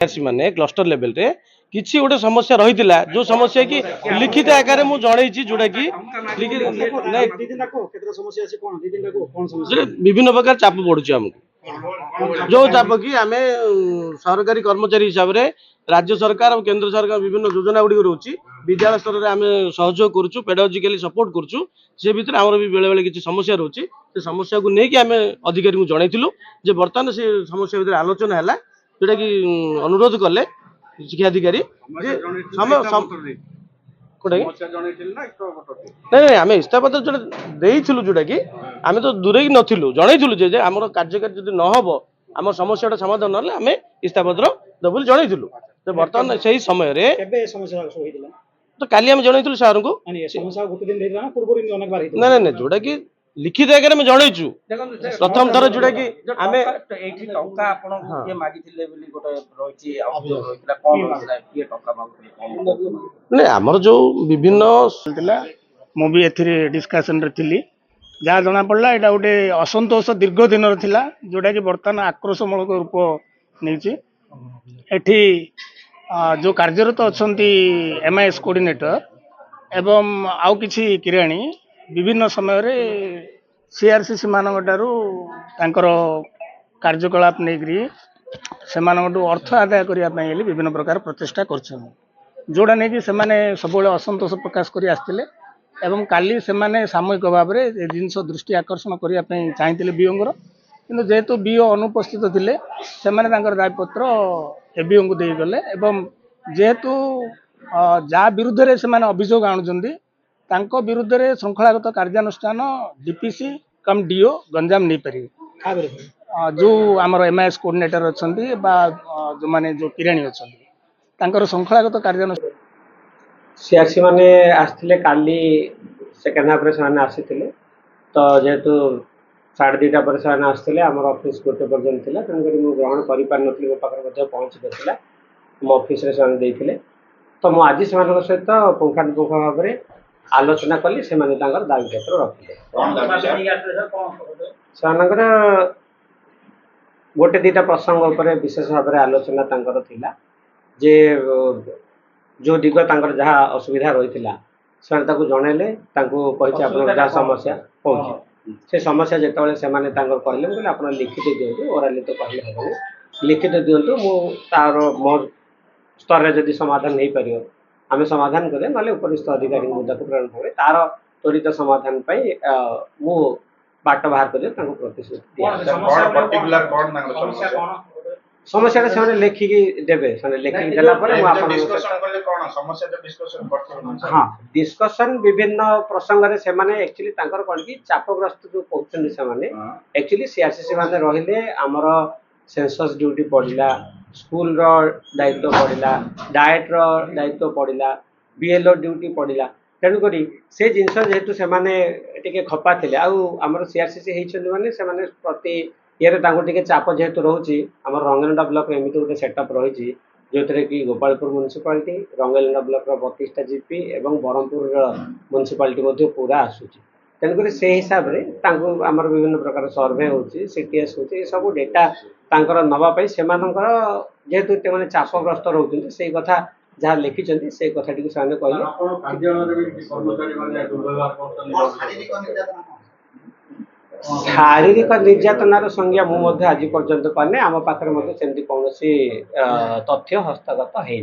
माने cluster level रे किसी गोटे समस्या रही जो समस्या की लिखित आकार में जनई जोटा कि विभिन्न प्रकार चाप पड़ुची आमको जो चाप कि आम सरकारी कर्मचारी हिसाब से राज्य सरकार और केंद्र सरकार विभिन्न योजना गुड़िक रोचे विद्यालय स्तर में आम सहयोग करुचु पेडालॉजिकली सपोर्ट करुचु से भितर आमर भी बेले बेले किसी समस्या रोचे से समस्या को लेकिन आम अधिकारी को जनइलु जे बर्तमान से समस्या भितर आलोचना है जोटा कि अनुरोध कले शिक्षाधिकारी नहीं आम इस्तापत्र जो जोटा कि आम तो दूरे नथिलु जनइलु जे आम कार्यकारी जब नहब आम समस्या समाधान ना आम इस्तापत्र दबु जनइलु तो बर्तमान से समय तो काली आम जनइलु सार को ना जोटा कि लिखित आगे में जनइचु प्रथम थर जोटा कि आम नहीं आमर जो विभिन्न मुझे ए डिस्कसन थी जहाँ जना पड़ा यहाँ गोटे असंतोष दीर्घ दिन था जोटा कि बर्तमान आक्रोशमूलक रूप नहीं एठी जो कार्यरत अच्छा MIS कोऑर्डिनेटर एवं आउ किछि किराणी विभिन्न समय रे CRCC मानकटारू तांकर कार्यकलाप नहीं से अर्थ आदाय करने विभिन्न प्रकार प्रचेषा कर जोड़ा नहीं से सब असंतोष प्रकाश कर आसते एवं काली से सामूहिक भाव में जिनस दृष्टि आकर्षण करने चाहिए बीओंर कि जेहेतु बीओ अनुपस्थित थे से दायपत्र एबीओ को देगले एवं जेहेतु जहाँ विरुद्ध से अभियोग आणुंट तांको विरुद्ध रे श्रृंखलागत कार्यानुष्ठान DPC कम DO गंजाम नहीं पारे जो आमर MIS कोऑर्डिनेटर अच्छा जो माने जो किराणी अच्छा श्रृंखलागत कार्यानुष्ठान CRC माने आसते काली सेकेंड हाफ से आसी तो जेहेतु 2:30 पर से आसते आम ऑफिस गोटे पर्यटन थी तेणुक मुझे ग्रहण कर पार नी मो पाखे पहुँची पाला मो ऑफिस से तो मुझे आज से सहित पुंखानुपुंख भाव में आलोचना कली से दाबीपत्र रखिले गोटे दीटा प्रसंग उपर विशेष भाव में आलोचना थिला जे जो दिग जहाँ असुविधा रही से जनइले जहाँ समस्या पहुँचे से समस्या जिते से कहले आप लिखित दिंतु ओराली तो कहले हम लिखित दिंतु तार मो स्तर में जदि समाधान नहीं पार आम समाधान करें ना उपरिस्थ अधिकारी मुद्दा को प्रेरण करें तार त्वरित समाधान मु बाट बाहर कर प्रतिश्रुति समस्या से लिखिकी देवे लिखिकी हाँ डिस्कसन विभिन्न प्रसंग से एक्चुअली कौन कि चापग्रस्त जो कहते से एक्चुअली CRCC मान रही आमर सेंसस ड्यूटी पड़ा स्कूल दायित्व पड़ा डाएट दायित्व पड़ा BLO ड्यूटी पड़ा तेणुक से जिनस जेहेतु से खपा थे आमर CRCC होने से प्रति ये टे चाप जेहेतु रोचे आम रंगेलंडा ब्लॉक एमती गोटे सेटअप रही जो थे कि गोपालपुर म्यूनिसिपालिटी रंगेलंडा ब्लॉक 32टा GP और ब्रह्मपुर म्यूनिसिपालिटी पूरा आसूची तेणुक से हिसाब से आमर विभिन्न प्रकार सर्वे हो CTS हो सब डेटा नापी से जेहेतु मैंने चापग्रस्त रोचे से कथा जहाँ लिखिं से कथा टी कहले शारीरिक निर्यातनार संज्ञा मुझे आज पर्यंत पाने आम पाखे सेमती कौन तथ्य हस्तगत है।